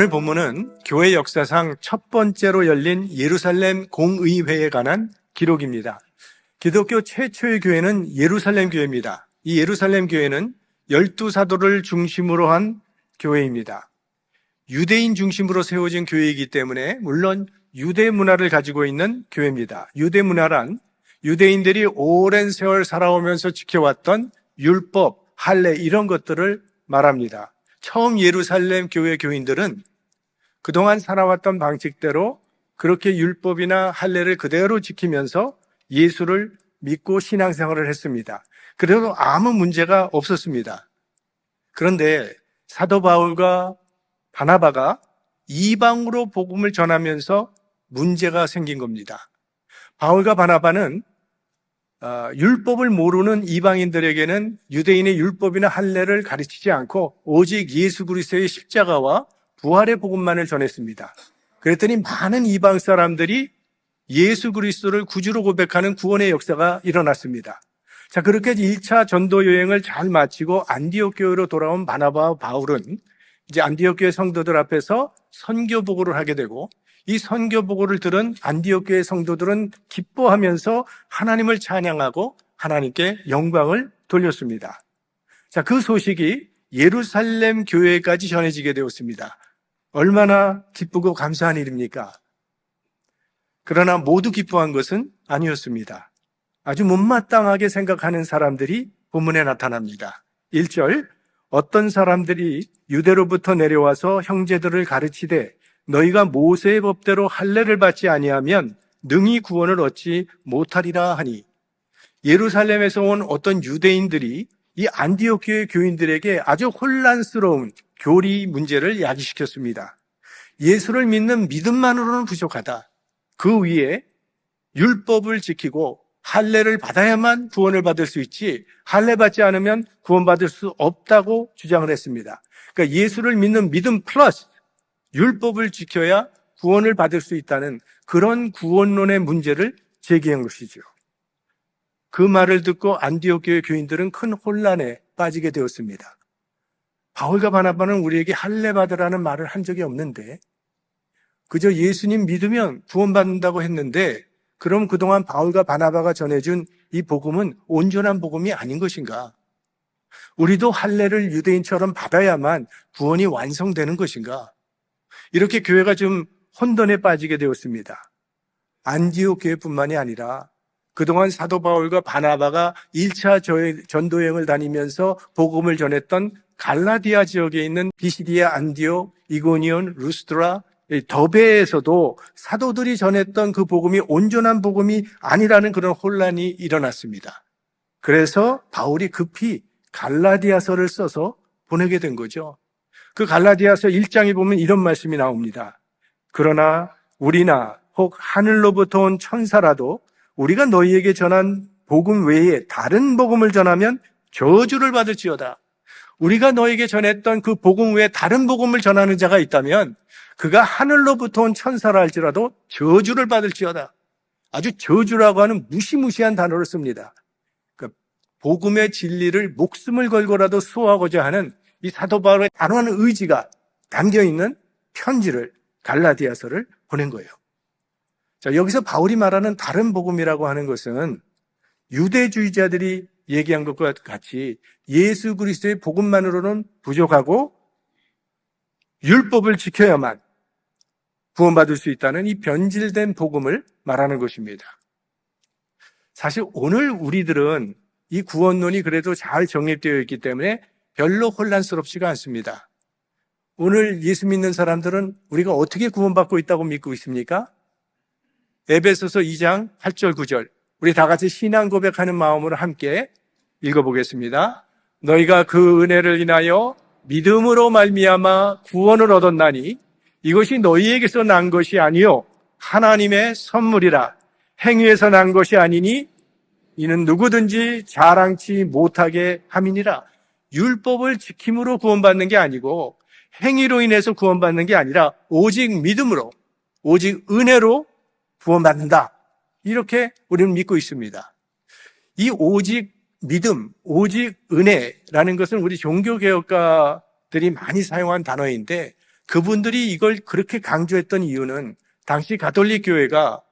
오늘 본문은 교회 역사상 첫 번째로 열린 예루살렘 공의회에 관한 기록입니다. 기독교 최초의 교회는 예루살렘 교회입니다. 이 예루살렘 교회는 12사도를 중심으로 한 교회입니다. 유대인 중심으로 세워진 교회이기 때문에 물론 유대 문화를 가지고 있는 교회입니다. 유대 문화란 유대인들이 오랜 세월 살아오면서 지켜왔던 율법, 할례 이런 것들을 말합니다. 처음 예루살렘 교회 교인들은 그동안 살아왔던 방식대로 그렇게 율법이나 할례를 그대로 지키면서 예수를 믿고 신앙생활을 했습니다. 그래도 아무 문제가 없었습니다. 그런데 사도 바울과 바나바가 이방으로 복음을 전하면서 문제가 생긴 겁니다. 바울과 바나바는 율법을 모르는 이방인들에게는 유대인의 율법이나 할례를 가르치지 않고 오직 예수 그리스도의 십자가와 부활의 복음만을 전했습니다. 그랬더니 많은 이방 사람들이 예수 그리스도를 구주로 고백하는 구원의 역사가 일어났습니다. 자, 그렇게 1차 전도 여행을 잘 마치고 안디옥 교회로 돌아온 바나바와 바울은 이제 안디옥 교회 성도들 앞에서 선교 보고를 하게 되고 이 선교 보고를 들은 안디옥 교회 성도들은 기뻐하면서 하나님을 찬양하고 하나님께 영광을 돌렸습니다. 자, 그 소식이 예루살렘 교회까지 전해지게 되었습니다. 얼마나 기쁘고 감사한 일입니까? 그러나 모두 기뻐한 것은 아니었습니다. 아주 못마땅하게 생각하는 사람들이 본문에 나타납니다. 1절, 어떤 사람들이 유대로부터 내려와서 형제들을 가르치되 너희가 모세의 법대로 할례를 받지 아니하면 능히 구원을 얻지 못하리라 하니, 예루살렘에서 온 어떤 유대인들이 이 안디옥 교회 교인들에게 아주 혼란스러운 교리 문제를 야기시켰습니다. 예수를 믿는 믿음만으로는 부족하다. 그 위에 율법을 지키고 할례를 받아야만 구원을 받을 수 있지 할례 받지 않으면 구원받을 수 없다고 주장을 했습니다. 그러니까 예수를 믿는 믿음 플러스 율법을 지켜야 구원을 받을 수 있다는 그런 구원론의 문제를 제기한 것이죠. 그 말을 듣고 안디옥 교회 교인들은 큰 혼란에 빠지게 되었습니다. 바울과 바나바는 우리에게 할례 받으라는 말을 한 적이 없는데 그저 예수님 믿으면 구원받는다고 했는데 그럼 그동안 바울과 바나바가 전해준 이 복음은 온전한 복음이 아닌 것인가? 우리도 할례를 유대인처럼 받아야만 구원이 완성되는 것인가? 이렇게 교회가 좀 혼돈에 빠지게 되었습니다. 안디옥 교회뿐만이 아니라 그동안 사도 바울과 바나바가 1차 전도여행을 다니면서 복음을 전했던 갈라디아 지역에 있는 비시디아, 안디옥, 이고니온, 루스드라, 더베에서도 사도들이 전했던 그 복음이 온전한 복음이 아니라는 그런 혼란이 일어났습니다. 그래서 바울이 급히 갈라디아서를 써서 보내게 된 거죠. 그 갈라디아서 1장에 보면 이런 말씀이 나옵니다. 그러나 우리나 혹 하늘로부터 온 천사라도 우리가 너희에게 전한 복음 외에 다른 복음을 전하면 저주를 받을지어다. 우리가 너에게 전했던 그 복음 외에 다른 복음을 전하는 자가 있다면 그가 하늘로부터 온 천사라 할지라도 저주를 받을지어다. 아주 저주라고 하는 무시무시한 단어를 씁니다. 그러니까 복음의 진리를 목숨을 걸고라도 수호하고자 하는 이 사도 바울의 단호한 의지가 담겨있는 편지를 갈라디아서를 보낸 거예요. 자, 여기서 바울이 말하는 다른 복음이라고 하는 것은 유대주의자들이 얘기한 것과 같이 예수 그리스도의 복음만으로는 부족하고 율법을 지켜야만 구원받을 수 있다는 이 변질된 복음을 말하는 것입니다. 사실 오늘 우리들은 이 구원론이 그래도 잘 정립되어 있기 때문에 별로 혼란스럽지가 않습니다. 오늘 예수 믿는 사람들은 우리가 어떻게 구원받고 있다고 믿고 있습니까? 에베소서 2장 8절 9절 우리 다 같이 신앙 고백하는 마음으로 함께 읽어보겠습니다. 너희가 그 은혜를 인하여 믿음으로 말미암아 구원을 얻었나니 이것이 너희에게서 난 것이 아니요 하나님의 선물이라. 행위에서 난 것이 아니니 이는 누구든지 자랑치 못하게 함이니라. 율법을 지킴으로 구원받는 게 아니고 행위로 인해서 구원받는 게 아니라 오직 믿음으로, 오직 은혜로 구원받는다. 이렇게 우리는 믿고 있습니다. 이 오직 믿음, 오직 은혜라는 것은 우리 종교개혁가들이 많이 사용한 단어인데 그분들이 이걸 그렇게 강조했던 이유는 당시 가톨릭 교회가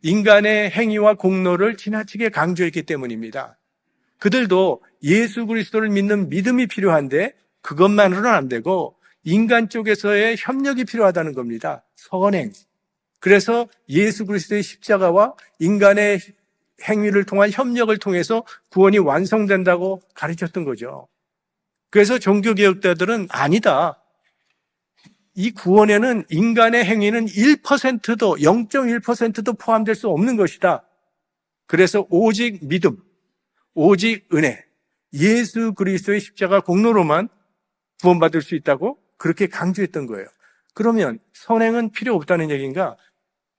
인간의 행위와 공로를 지나치게 강조했기 때문입니다. 그들도 예수 그리스도를 믿는 믿음이 필요한데 그것만으로는 안 되고 인간 쪽에서의 협력이 필요하다는 겁니다. 선행. 그래서 예수 그리스도의 십자가와 인간의 행위를 통한 협력을 통해서 구원이 완성된다고 가르쳤던 거죠. 그래서 종교개혁자들은 아니다. 이 구원에는 인간의 행위는 1%도 0.1%도 포함될 수 없는 것이다. 그래서 오직 믿음, 오직 은혜, 예수 그리스도의 십자가 공로로만 구원받을 수 있다고 그렇게 강조했던 거예요. 그러면 선행은 필요 없다는 얘기인가?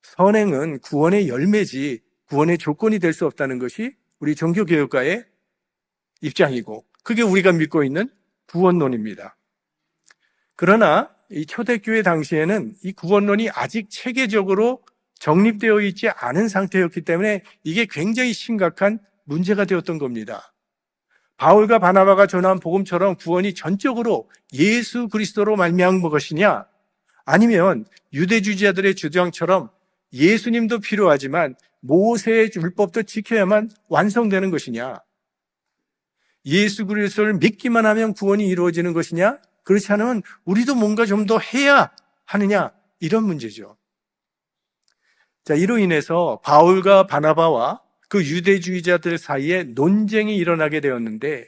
선행은 구원의 열매지 구원의 조건이 될 수 없다는 것이 우리 종교개혁가의 입장이고 그게 우리가 믿고 있는 구원론입니다. 그러나 이 초대교회 당시에는 이 구원론이 아직 체계적으로 정립되어 있지 않은 상태였기 때문에 이게 굉장히 심각한 문제가 되었던 겁니다. 바울과 바나바가 전한 복음처럼 구원이 전적으로 예수 그리스도로 말미암은 것이냐, 아니면 유대주의자들의 주장처럼 예수님도 필요하지만 모세의 율법도 지켜야만 완성되는 것이냐, 예수 그리스도를 믿기만 하면 구원이 이루어지는 것이냐, 그렇지 않으면 우리도 뭔가 좀 더 해야 하느냐, 이런 문제죠. 자, 이로 인해서 바울과 바나바와 그 유대주의자들 사이에 논쟁이 일어나게 되었는데,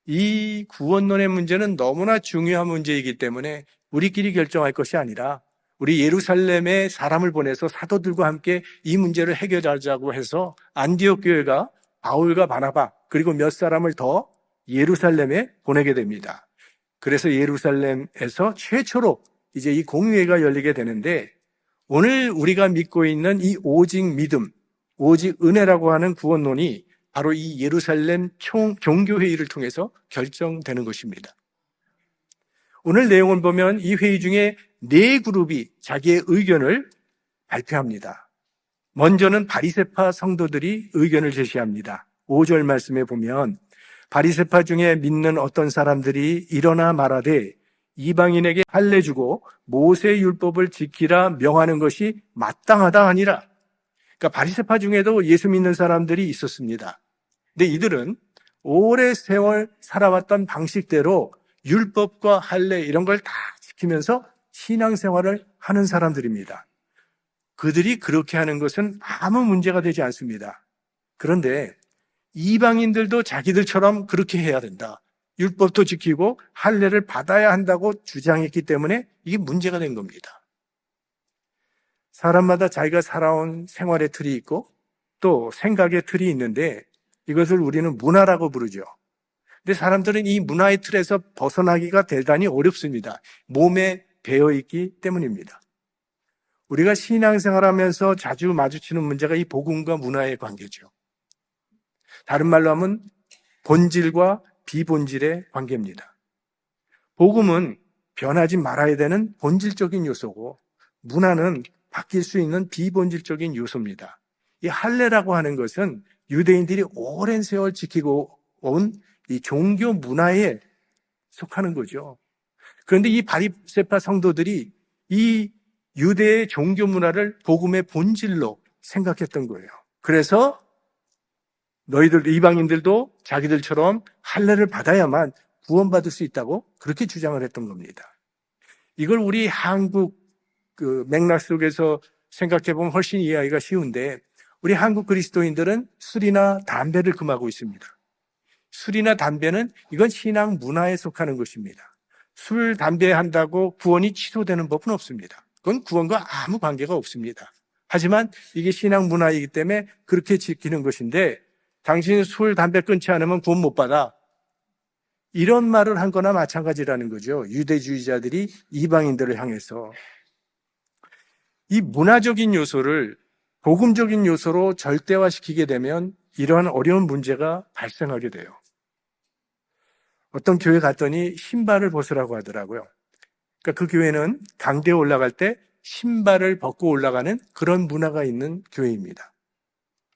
이 구원론의 문제는 너무나 중요한 문제이기 때문에 우리끼리 결정할 것이 아니라 우리 예루살렘에 사람을 보내서 사도들과 함께 이 문제를 해결하자고 해서 안디옥 교회가 바울과 바나바 그리고 몇 사람을 더 예루살렘에 보내게 됩니다. 그래서 예루살렘에서 최초로 이제 이 공의회가 열리게 되는데, 오늘 우리가 믿고 있는 이 오직 믿음, 오직 은혜라고 하는 구원론이 바로 이 예루살렘 종교회의를 통해서 결정되는 것입니다. 오늘 내용을 보면 이 회의 중에 네 그룹이 자기의 의견을 발표합니다. 먼저는 바리새파 성도들이 의견을 제시합니다. 5절 말씀에 보면 바리새파 중에 믿는 어떤 사람들이 일어나 말하되 이방인에게 할례 주고 모세 율법을 지키라 명하는 것이 마땅하다 하니라. 그러니까 바리새파 중에도 예수 믿는 사람들이 있었습니다. 근데 이들은 오래 세월 살아왔던 방식대로 율법과 할례 이런 걸 다 지키면서 신앙생활을 하는 사람들입니다. 그들이 그렇게 하는 것은 아무 문제가 되지 않습니다. 그런데 이방인들도 자기들처럼 그렇게 해야 된다, 율법도 지키고 할례를 받아야 한다고 주장했기 때문에 이게 문제가 된 겁니다. 사람마다 자기가 살아온 생활의 틀이 있고 또 생각의 틀이 있는데 이것을 우리는 문화라고 부르죠. 근데 사람들은 이 문화의 틀에서 벗어나기가 대단히 어렵습니다. 몸에 배어있기 때문입니다. 우리가 신앙생활하면서 자주 마주치는 문제가 이 복음과 문화의 관계죠. 다른 말로 하면 본질과 비본질의 관계입니다. 복음은 변하지 말아야 되는 본질적인 요소고 문화는 바뀔 수 있는 비본질적인 요소입니다. 이 할례라고 하는 것은 유대인들이 오랜 세월 지키고 온 이 종교 문화에 속하는 거죠. 그런데 이 바리새파 성도들이 이 유대의 종교 문화를 복음의 본질로 생각했던 거예요. 그래서 너희들 이방인들도 자기들처럼 할례를 받아야만 구원받을 수 있다고 그렇게 주장을 했던 겁니다. 이걸 우리 한국 맥락 속에서 생각해 보면 훨씬 이해하기가 쉬운데, 우리 한국 그리스도인들은 술이나 담배를 금하고 있습니다. 술이나 담배는 이건 신앙 문화에 속하는 것입니다. 술, 담배 한다고 구원이 취소되는 법은 없습니다. 그건 구원과 아무 관계가 없습니다. 하지만 이게 신앙 문화이기 때문에 그렇게 지키는 것인데, 당신 술, 담배 끊지 않으면 구원 못 받아, 이런 말을 한 거나 마찬가지라는 거죠. 유대주의자들이 이방인들을 향해서. 이 문화적인 요소를 복음적인 요소로 절대화시키게 되면 이러한 어려운 문제가 발생하게 돼요. 어떤 교회 갔더니 신발을 벗으라고 하더라고요. 그러니까 그 교회는 강대에 올라갈 때 신발을 벗고 올라가는 그런 문화가 있는 교회입니다.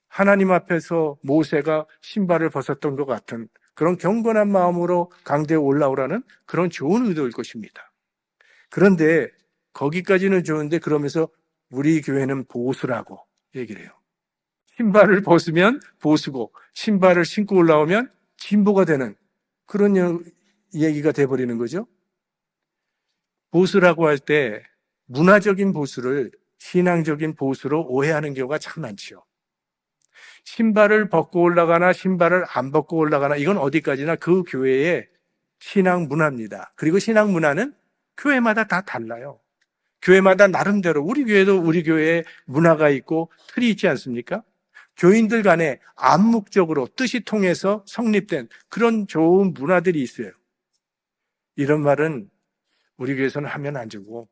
하나님 앞에서 모세가 신발을 벗었던 것 같은 그런 경건한 마음으로 강대에 올라오라는 그런 좋은 의도일 것입니다. 그런데 거기까지는 좋은데 그러면서 우리 교회는 보수라고 얘기를 해요. 신발을 벗으면 보수고 신발을 신고 올라오면 진보가 되는 그런 얘기가 돼버리는 거죠. 보수라고 할 때 문화적인 보수를 신앙적인 보수로 오해하는 경우가 참 많죠. 신발을 벗고 올라가나 신발을 안 벗고 올라가나 이건 어디까지나 그 교회의 신앙 문화입니다. 그리고 신앙 문화는 교회마다 다 달라요. 교회마다 나름대로 우리 교회도 우리 교회에 문화가 있고 틀이 있지 않습니까? 교인들 간에 암묵적으로 뜻이 통해서 성립된 그런 좋은 문화들이 있어요. 이런 말은 우리 교회에서는 하면 안 되고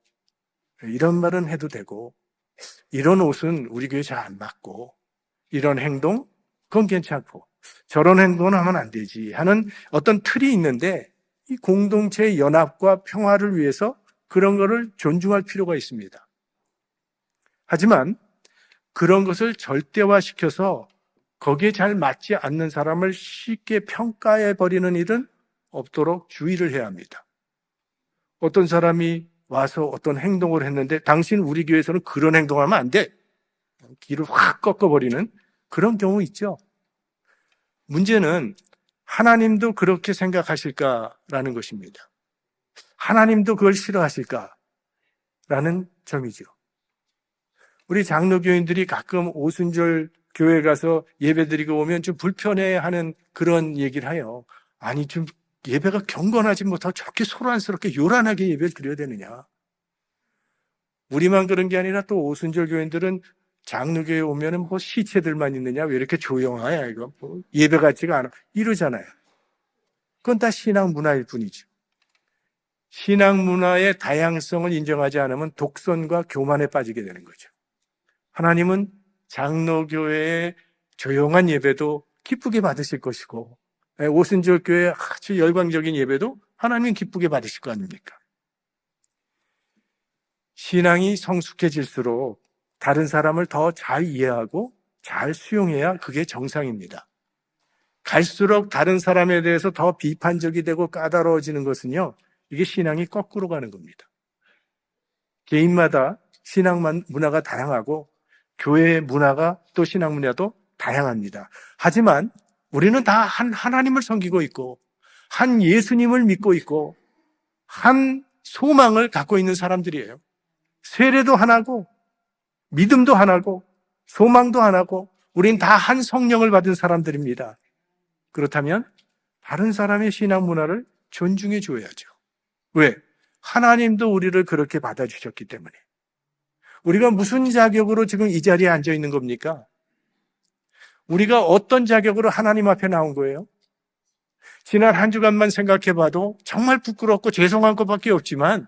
이런 말은 해도 되고 이런 옷은 우리 교회에 잘 안 맞고 이런 행동 그건 괜찮고 저런 행동은 하면 안 되지 하는 어떤 틀이 있는데 이 공동체의 연합과 평화를 위해서 그런 것을 존중할 필요가 있습니다. 하지만 그런 것을 절대화시켜서 거기에 잘 맞지 않는 사람을 쉽게 평가해버리는 일은 없도록 주의를 해야 합니다. 어떤 사람이 와서 어떤 행동을 했는데 당신 우리 교회에서는 그런 행동하면 안 돼. 길을 확 꺾어버리는 그런 경우 있죠. 문제는 하나님도 그렇게 생각하실까라는 것입니다. 하나님도 그걸 싫어하실까라는 점이죠. 우리 장로교인들이 가끔 오순절 교회 가서 예배드리고 오면 좀 불편해하는 그런 얘기를 해요. 아니 좀 예배가 경건하지 못하고 저렇게 소란스럽게 요란하게 예배를 드려야 되느냐. 우리만 그런 게 아니라 또 오순절 교인들은 장로교회 오면은 뭐 시체들만 있느냐 왜 이렇게 조용하냐 이거 뭐 예배 같지가 않아 이러잖아요. 그건 다 신앙 문화일 뿐이죠. 신앙 문화의 다양성을 인정하지 않으면 독선과 교만에 빠지게 되는 거죠. 하나님은 장로교회의 조용한 예배도 기쁘게 받으실 것이고 오순절 교회의 아주 열광적인 예배도 하나님은 기쁘게 받으실 거 아닙니까? 신앙이 성숙해질수록 다른 사람을 더 잘 이해하고 잘 수용해야 그게 정상입니다. 갈수록 다른 사람에 대해서 더 비판적이 되고 까다로워지는 것은요, 이게 신앙이 거꾸로 가는 겁니다. 개인마다 신앙 문화가 다양하고 교회의 문화가 또 신앙 문화도 다양합니다. 하지만 우리는 다 한 하나님을 섬기고 있고 한 예수님을 믿고 있고 한 소망을 갖고 있는 사람들이에요. 세례도 하나고 믿음도 하나고 소망도 하나고 우린 다 한 성령을 받은 사람들입니다. 그렇다면 다른 사람의 신앙 문화를 존중해 줘야죠. 왜? 하나님도 우리를 그렇게 받아주셨기 때문에. 우리가 무슨 자격으로 지금 이 자리에 앉아 있는 겁니까? 우리가 어떤 자격으로 하나님 앞에 나온 거예요? 지난 한 주간만 생각해 봐도 정말 부끄럽고 죄송한 것밖에 없지만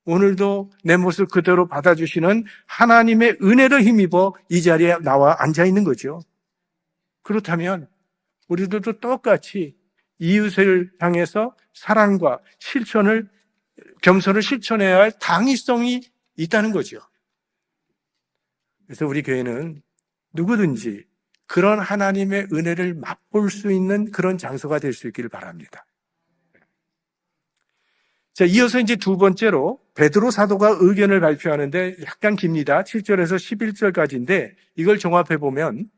오늘도 내 모습 그대로 받아주시는 하나님의 은혜를 힘입어 이 자리에 나와 앉아 있는 거죠. 그렇다면 우리들도 똑같이 이웃을 향해서 사랑과 겸손을 실천해야 할 당위성이 있다는 거죠. 그래서 우리 교회는 누구든지 그런 하나님의 은혜를 맛볼 수 있는 그런 장소가 될 수 있기를 바랍니다. 자, 이어서 이제 두 번째로 베드로 사도가 의견을 발표하는데 약간 깁니다. 7절에서 11절까지인데 이걸 종합해 보면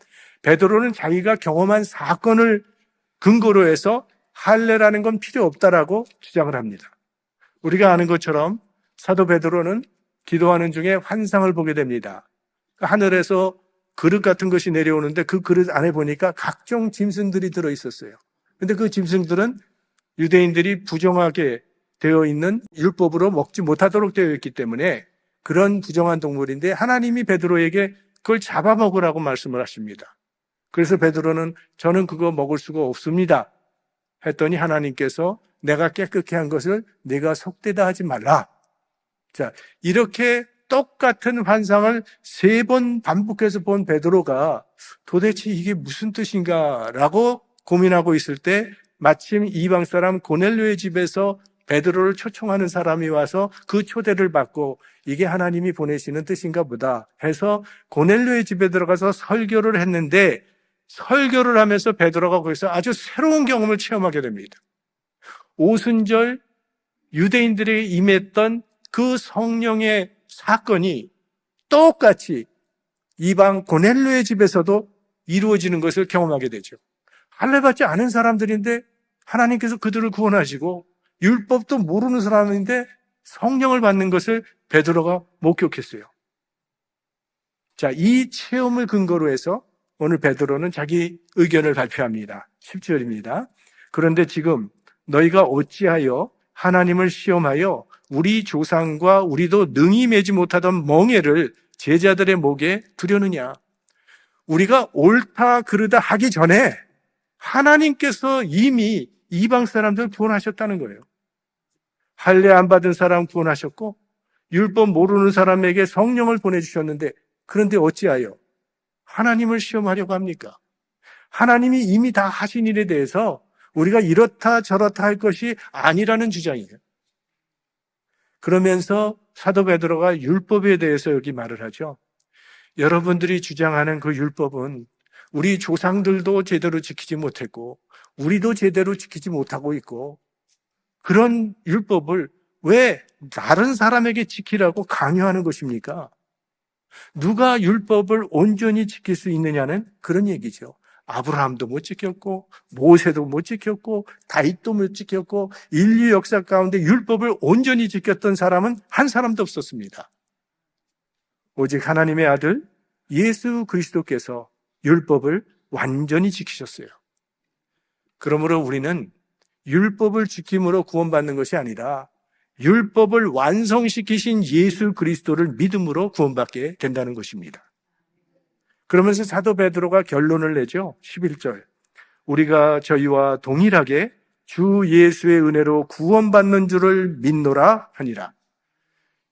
베드로는 자기가 경험한 사건을 근거로 해서 할례라는 건 필요 없다라고 주장을 합니다. 우리가 아는 것처럼 사도 베드로는 기도하는 중에 환상을 보게 됩니다. 하늘에서 그릇 같은 것이 내려오는데 그 그릇 안에 보니까 각종 짐승들이 들어 있었어요. 근데 그 짐승들은 유대인들이 부정하게 되어 있는 율법으로 먹지 못하도록 되어 있기 때문에 그런 부정한 동물인데 하나님이 베드로에게 그걸 잡아먹으라고 말씀을 하십니다. 그래서 베드로는 저는 그거 먹을 수가 없습니다 했더니 하나님께서 내가 깨끗게 한 것을 네가 속되다 하지 말라. 자, 이렇게 똑같은 환상을 3번 반복해서 본 베드로가 도대체 이게 무슨 뜻인가 라고 고민하고 있을 때 마침 이방 사람 고넬료의 집에서 베드로를 초청하는 사람이 와서 그 초대를 받고 이게 하나님이 보내시는 뜻인가 보다 해서 고넬료의 집에 들어가서 설교를 했는데 설교를 하면서 베드로가 거기서 아주 새로운 경험을 체험하게 됩니다. 오순절 유대인들에게 임했던 그 성령의 사건이 똑같이 이방 고넬료의 집에서도 이루어지는 것을 경험하게 되죠. 할례받지 않은 사람들인데 하나님께서 그들을 구원하시고, 율법도 모르는 사람인데 성령을 받는 것을 베드로가 목격했어요. 자, 이 체험을 근거로 해서 오늘 베드로는 자기 의견을 발표합니다. 10절입니다. 그런데 지금 너희가 어찌하여 하나님을 시험하여 우리 조상과 우리도 능히 매지 못하던 멍에를 제자들의 목에 두려느냐. 우리가 옳다 그르다 하기 전에 하나님께서 이미 이방 사람들 구원하셨다는 거예요. 할례 안 받은 사람 구원하셨고, 율법 모르는 사람에게 성령을 보내주셨는데, 그런데 어찌하여 하나님을 시험하려고 합니까? 하나님이 이미 다 하신 일에 대해서 우리가 이렇다 저렇다 할 것이 아니라는 주장이에요. 그러면서 사도 베드로가 율법에 대해서 여기 말을 하죠. 여러분들이 주장하는 그 율법은 우리 조상들도 제대로 지키지 못했고 우리도 제대로 지키지 못하고 있고, 그런 율법을 왜 다른 사람에게 지키라고 강요하는 것입니까? 누가 율법을 온전히 지킬 수 있느냐는 그런 얘기죠. 아브라함도 못 지켰고 모세도 못 지켰고 다윗도 못 지켰고 인류 역사 가운데 율법을 온전히 지켰던 사람은 한 사람도 없었습니다. 오직 하나님의 아들 예수 그리스도께서 율법을 완전히 지키셨어요. 그러므로 우리는 율법을 지킴으로 구원받는 것이 아니라 율법을 완성시키신 예수 그리스도를 믿음으로 구원받게 된다는 것입니다. 그러면서 사도 베드로가 결론을 내죠. 11절. 우리가 저희와 동일하게 주 예수의 은혜로 구원받는 줄을 믿노라 하니라.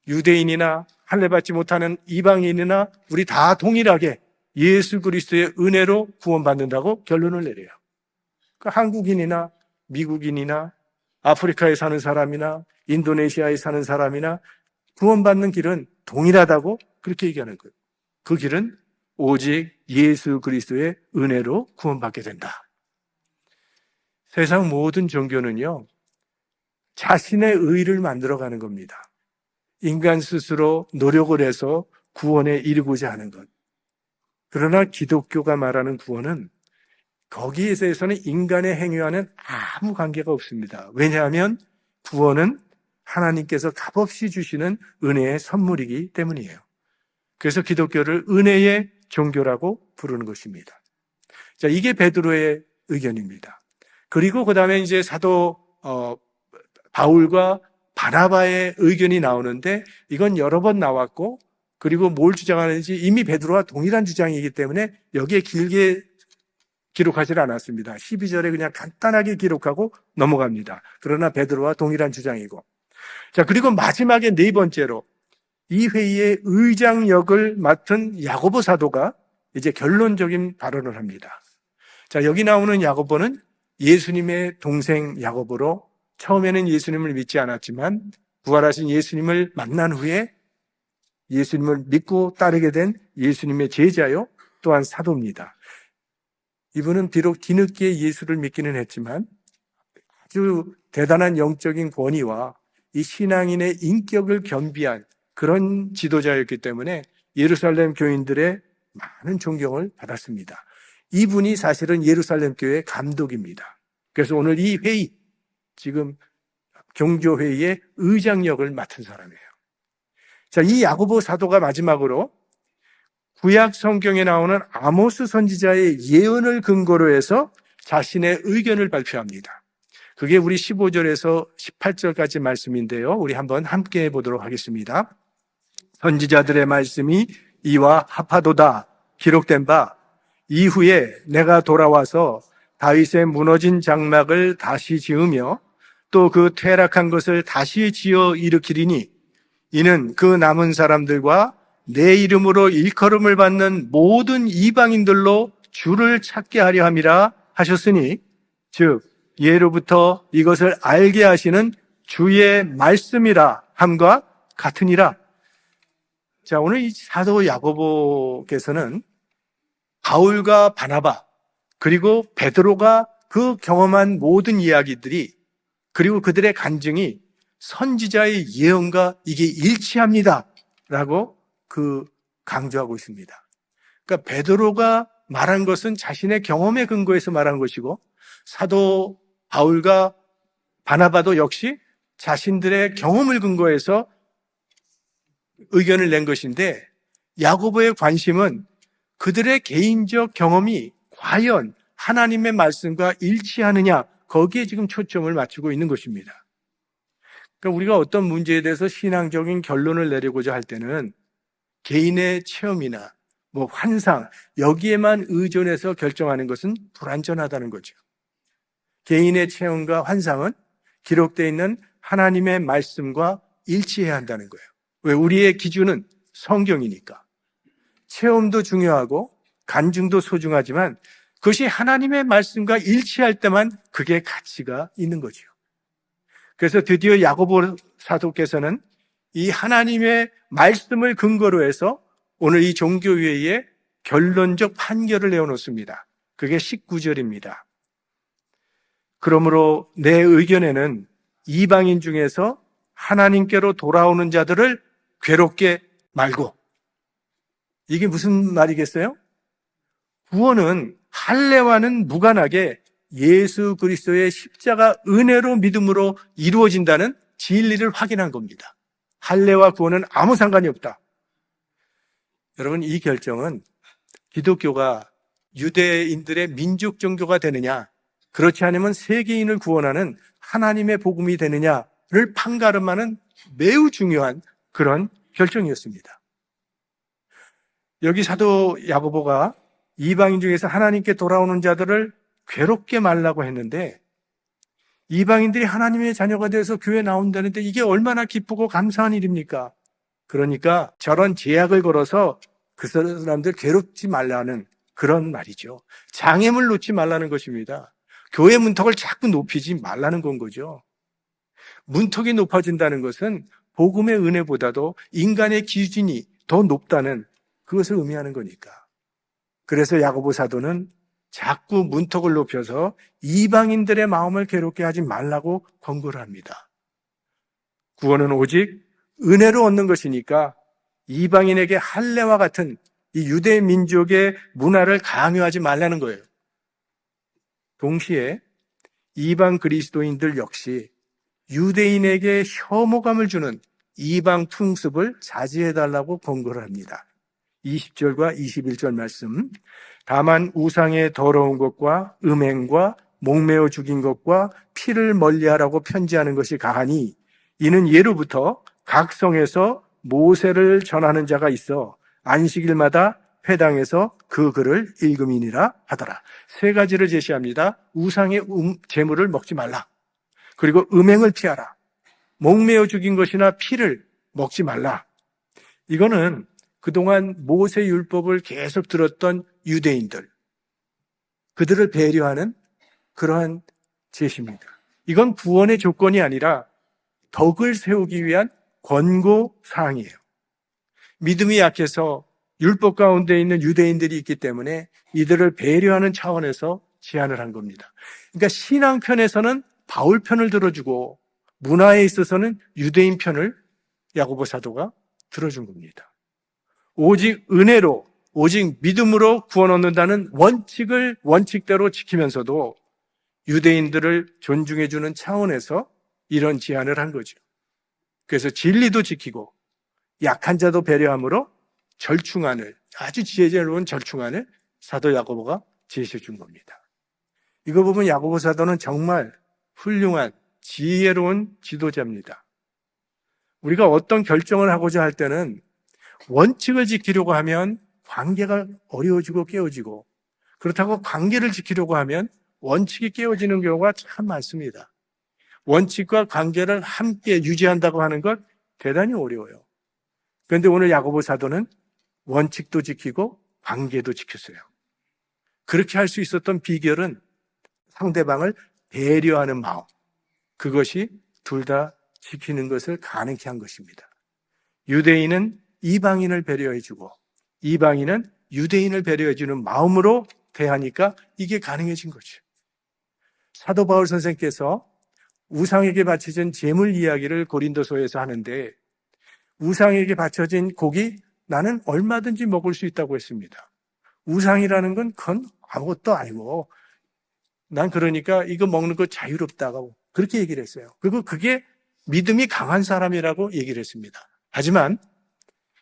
유대인이나 할례받지 못하는 이방인이나 우리 다 동일하게 예수 그리스도의 은혜로 구원받는다고 결론을 내려요. 그러니까 한국인이나 미국인이나 아프리카에 사는 사람이나 인도네시아에 사는 사람이나 구원받는 길은 동일하다고 그렇게 얘기하는 거예요. 그 길은 오직 예수 그리스도의 은혜로 구원받게 된다. 세상 모든 종교는요, 자신의 의를 만들어가는 겁니다. 인간 스스로 노력을 해서 구원에 이르고자 하는 것. 그러나 기독교가 말하는 구원은 거기에 대해서는 인간의 행위와는 아무 관계가 없습니다. 왜냐하면 구원은 하나님께서 값없이 주시는 은혜의 선물이기 때문이에요. 그래서 기독교를 은혜의 종교라고 부르는 것입니다. 자, 이게 베드로의 의견입니다. 그리고 그 다음에 이제 사도 바울과 바나바의 의견이 나오는데, 이건 여러 번 나왔고, 그리고 뭘 주장하는지 이미 베드로와 동일한 주장이기 때문에 여기에 길게 기록하지 않았습니다. 12절에 그냥 간단하게 기록하고 넘어갑니다. 그러나 베드로와 동일한 주장이고. 자, 그리고 마지막에 네 번째로 이 회의의 의장 역을 맡은 야고보 사도가 이제 결론적인 발언을 합니다. 자, 여기 나오는 야고보는 예수님의 동생 야고보로, 처음에는 예수님을 믿지 않았지만 부활하신 예수님을 만난 후에 예수님을 믿고 따르게 된 예수님의 제자요, 또한 사도입니다. 이분은 비록 뒤늦게 예수를 믿기는 했지만 아주 대단한 영적인 권위와 이 신앙인의 인격을 겸비한 그런 지도자였기 때문에 예루살렘 교인들의 많은 존경을 받았습니다. 이분이 사실은 예루살렘 교회의 감독입니다. 그래서 오늘 이 회의, 지금 경조회의의 의장 역을 맡은 사람이에요. 자, 이 야고보 사도가 마지막으로 구약 성경에 나오는 아모스 선지자의 예언을 근거로 해서 자신의 의견을 발표합니다. 그게 우리 15절에서 18절까지 말씀인데요. 우리 한번 함께 해보도록 하겠습니다. 선지자들의 말씀이 이와 합하도다 기록된 바, 이후에 내가 돌아와서 다윗의 무너진 장막을 다시 지으며 또 그 퇴락한 것을 다시 지어 일으키리니 이는 그 남은 사람들과 내 이름으로 일컬음을 받는 모든 이방인들로 주를 찾게 하려 함이라 하셨으니, 즉 예로부터 이것을 알게 하시는 주의 말씀이라 함과 같으니라. 자, 오늘 이 사도 야고보께서는 바울과 바나바 그리고 베드로가 그 경험한 모든 이야기들이, 그리고 그들의 간증이 선지자의 예언과 이게 일치합니다 라고 강조하고 있습니다. 그러니까 베드로가 말한 것은 자신의 경험에 근거해서 말한 것이고, 사도 바울과 바나바도 역시 자신들의 경험을 근거해서 의견을 낸 것인데, 야고보의 관심은 그들의 개인적 경험이 과연 하나님의 말씀과 일치하느냐, 거기에 지금 초점을 맞추고 있는 것입니다. 그러니까 우리가 어떤 문제에 대해서 신앙적인 결론을 내리고자 할 때는 개인의 체험이나 환상, 여기에만 의존해서 결정하는 것은 불완전하다는 거죠. 개인의 체험과 환상은 기록되어 있는 하나님의 말씀과 일치해야 한다는 거예요. 왜? 우리의 기준은 성경이니까. 체험도 중요하고 간증도 소중하지만 그것이 하나님의 말씀과 일치할 때만 그게 가치가 있는 거죠. 그래서 드디어 야고보 사도께서는 이 하나님의 말씀을 근거로 해서 오늘 이 종교회의에 결론적 판결을 내어놓습니다. 그게 19절입니다. 그러므로 내 의견에는 이방인 중에서 하나님께로 돌아오는 자들을 괴롭게 말고, 이게 무슨 말이겠어요? 구원은 할례와는 무관하게 예수 그리스도의 십자가 은혜로 믿음으로 이루어진다는 진리를 확인한 겁니다. 할례와 구원은 아무 상관이 없다. 여러분, 이 결정은 기독교가 유대인들의 민족 종교가 되느냐, 그렇지 않으면 세계인을 구원하는 하나님의 복음이 되느냐를 판가름하는 매우 중요한 그런 결정이었습니다. 여기 사도 야고보가 이방인 중에서 하나님께 돌아오는 자들을 괴롭게 말라고 했는데, 이방인들이 하나님의 자녀가 되어서 교회에 나온다는데 이게 얼마나 기쁘고 감사한 일입니까? 그러니까 저런 제약을 걸어서 그 사람들 괴롭지 말라는 그런 말이죠. 장애물 놓지 말라는 것입니다. 교회 문턱을 자꾸 높이지 말라는 건 거죠. 문턱이 높아진다는 것은 복음의 은혜보다도 인간의 기준이 더 높다는 그것을 의미하는 거니까. 그래서 야고보 사도는 자꾸 문턱을 높여서 이방인들의 마음을 괴롭게 하지 말라고 권고를 합니다. 구원은 오직 은혜로 얻는 것이니까 이방인에게 할례와 같은 이 유대 민족의 문화를 강요하지 말라는 거예요. 동시에 이방 그리스도인들 역시 유대인에게 혐오감을 주는 이방 풍습을 자제해달라고 권고를 합니다. 20절과 21절 말씀. 다만 우상의 더러운 것과 음행과 목매어 죽인 것과 피를 멀리하라고 편지하는 것이 가하니 이는 예로부터 각 성에서 모세를 전하는 자가 있어 안식일마다 회당에서 그 글을 읽음이니라 하더라. 세 가지를 제시합니다. 우상의 제물을 먹지 말라. 그리고 음행을 피하라. 목매어 죽인 것이나 피를 먹지 말라. 이거는 그동안 모세 율법을 계속 들었던 유대인들, 그들을 배려하는 그러한 제시입니다. 이건 구원의 조건이 아니라 덕을 세우기 위한 권고 사항이에요. 믿음이 약해서 율법 가운데 있는 유대인들이 있기 때문에 이들을 배려하는 차원에서 제안을 한 겁니다. 그러니까 신앙 편에서는 바울 편을 들어주고 문화에 있어서는 유대인 편을 야고보 사도가 들어준 겁니다. 오직 은혜로, 오직 믿음으로 구원 얻는다는 원칙을 원칙대로 지키면서도 유대인들을 존중해주는 차원에서 이런 제안을 한 거죠. 그래서 진리도 지키고 약한 자도 배려함으로 절충안을, 아주 지혜로운 절충안을 사도 야고보가 제시해 준 겁니다. 이거 보면 야고보 사도는 정말 훌륭한 지혜로운 지도자입니다. 우리가 어떤 결정을 하고자 할 때는 원칙을 지키려고 하면 관계가 어려워지고 깨어지고, 그렇다고 관계를 지키려고 하면 원칙이 깨어지는 경우가 참 많습니다. 원칙과 관계를 함께 유지한다고 하는 것 대단히 어려워요. 그런데 오늘 야고보 사도는 원칙도 지키고 관계도 지켰어요. 그렇게 할 수 있었던 비결은 상대방을 배려하는 마음, 그것이 둘 다 지키는 것을 가능케 한 것입니다. 유대인은 이방인을 배려해주고 이방인은 유대인을 배려해주는 마음으로 대하니까 이게 가능해진 거죠. 사도 바울 선생께서 우상에게 바쳐진 제물 이야기를 고린도서에서 하는데 우상에게 바쳐진 고기 나는 얼마든지 먹을 수 있다고 했습니다. 우상이라는 건 그건 아무것도 아니고 난 그러니까 이거 먹는 거 자유롭다고 그렇게 얘기를 했어요. 그리고 그게 믿음이 강한 사람이라고 얘기를 했습니다. 하지만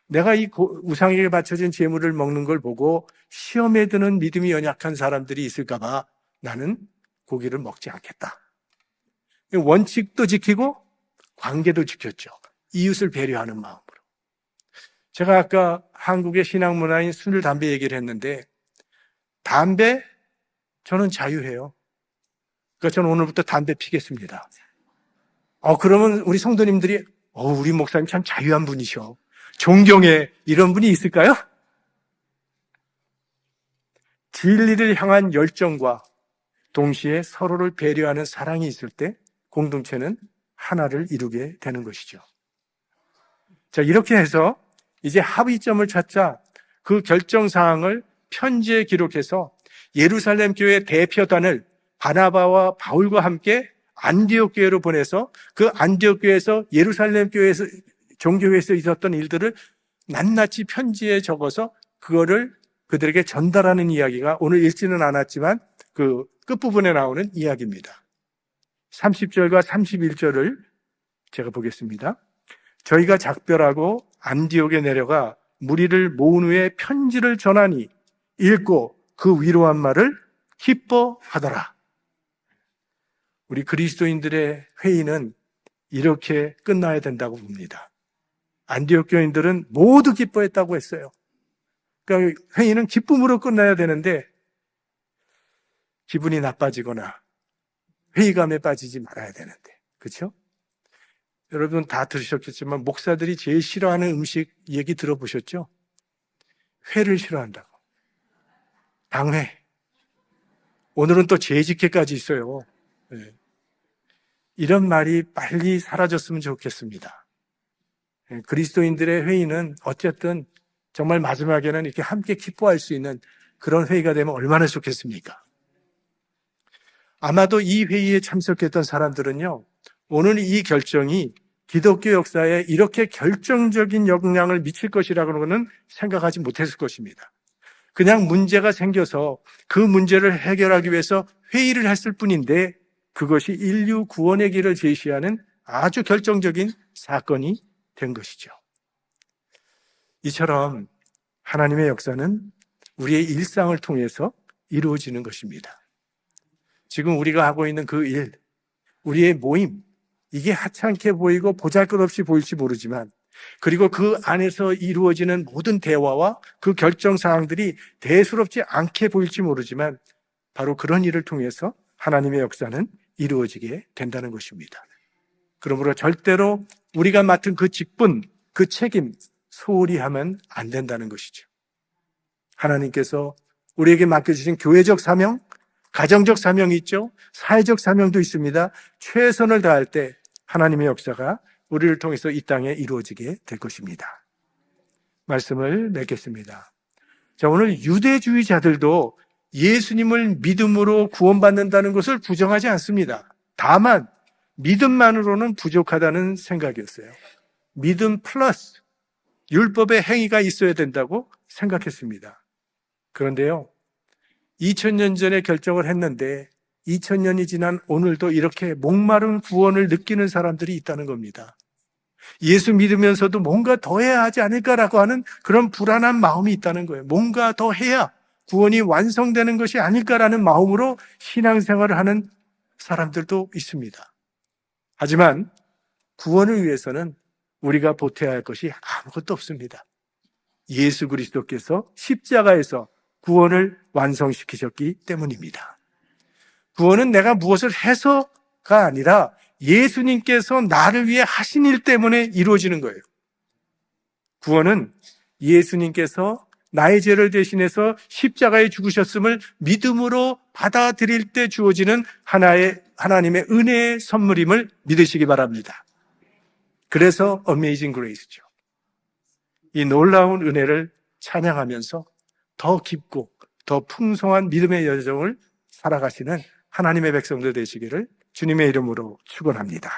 내가 이 우상에게 바쳐진 제물을 먹는 걸 보고 시험에 드는 믿음이 연약한 사람들이 있을까 봐 나는 고기를 먹지 않겠다. 원칙도 지키고 관계도 지켰죠. 이웃을 배려하는 마음으로. 제가 아까 한국의 신앙 문화인 술, 담배 얘기를 했는데 담배 저는 자유해요. 그러니까 저는 오늘부터 담배 피겠습니다. 그러면 우리 성도님들이 우리 목사님 참 자유한 분이셔. 존경해. 이런 분이 있을까요? 진리를 향한 열정과 동시에 서로를 배려하는 사랑이 있을 때 공동체는 하나를 이루게 되는 것이죠. 자, 이렇게 해서 이제 합의점을 찾자 그 결정사항을 편지에 기록해서 예루살렘 교회 대표단을 바나바와 바울과 함께 안디옥 교회로 보내서 그 안디옥 교회에서 예루살렘 교회에서 종교회에서 있었던 일들을 낱낱이 편지에 적어서 그거를 그들에게 전달하는 이야기가 오늘 읽지는 않았지만 그 끝부분에 나오는 이야기입니다. 30절과 31절을 제가 보겠습니다. 저희가 작별하고 안디옥에 내려가 무리를 모은 후에 편지를 전하니 읽고 그 위로한 말을 기뻐하더라. 우리 그리스도인들의 회의는 이렇게 끝나야 된다고 봅니다. 안디옥 교인들은 모두 기뻐했다고 했어요. 그러니까 회의는 기쁨으로 끝나야 되는데 기분이 나빠지거나 회의감에 빠지지 말아야 되는데, 그렇죠? 여러분 다 들으셨겠지만 목사들이 제일 싫어하는 음식 얘기 들어보셨죠? 회를 싫어한다고. 당회. 오늘은 또 재직회까지 있어요. 네. 이런 말이 빨리 사라졌으면 좋겠습니다. 그리스도인들의 회의는 어쨌든 정말 마지막에는 이렇게 함께 기뻐할 수 있는 그런 회의가 되면 얼마나 좋겠습니까? 아마도 이 회의에 참석했던 사람들은요, 오늘 이 결정이 기독교 역사에 이렇게 결정적인 영향을 미칠 것이라고는 생각하지 못했을 것입니다. 그냥 문제가 생겨서 그 문제를 해결하기 위해서 회의를 했을 뿐인데 그것이 인류 구원의 길을 제시하는 아주 결정적인 사건이 된 것이죠. 이처럼 하나님의 역사는 우리의 일상을 통해서 이루어지는 것입니다. 지금 우리가 하고 있는 그 일, 우리의 모임, 이게 하찮게 보이고 보잘것없이 보일지 모르지만 그리고 그 안에서 이루어지는 모든 대화와 그 결정사항들이 대수롭지 않게 보일지 모르지만 바로 그런 일을 통해서 하나님의 역사는 이루어지게 된다는 것입니다. 그러므로 절대로 우리가 맡은 그 직분, 그 책임 소홀히 하면 안 된다는 것이죠. 하나님께서 우리에게 맡겨주신 교회적 사명, 가정적 사명이 있죠. 사회적 사명도 있습니다. 최선을 다할 때 하나님의 역사가 우리를 통해서 이 땅에 이루어지게 될 것입니다. 말씀을 맺겠습니다. 자, 오늘 유대주의자들도 예수님을 믿음으로 구원받는다는 것을 부정하지 않습니다. 다만 믿음만으로는 부족하다는 생각이었어요. 믿음 플러스 율법의 행위가 있어야 된다고 생각했습니다. 그런데요, 2000년 전에 결정을 했는데 2000년이 지난 오늘도 이렇게 목마른 구원을 느끼는 사람들이 있다는 겁니다. 예수 믿으면서도 뭔가 더 해야 하지 않을까라고 하는 그런 불안한 마음이 있다는 거예요. 뭔가 더 해야 구원이 완성되는 것이 아닐까라는 마음으로 신앙생활을 하는 사람들도 있습니다. 하지만 구원을 위해서는 우리가 보태야 할 것이 아무것도 없습니다. 예수 그리스도께서 십자가에서 구원을 완성시키셨기 때문입니다. 구원은 내가 무엇을 해서가 아니라 예수님께서 나를 위해 하신 일 때문에 이루어지는 거예요. 구원은 예수님께서 나의 죄를 대신해서 십자가에 죽으셨음을 믿음으로 받아들일 때 주어지는 하나님의 은혜의 선물임을 믿으시기 바랍니다. 그래서 Amazing Grace죠. 이 놀라운 은혜를 찬양하면서 더 깊고 더 풍성한 믿음의 여정을 살아가시는 하나님의 백성들 되시기를 주님의 이름으로 축원합니다.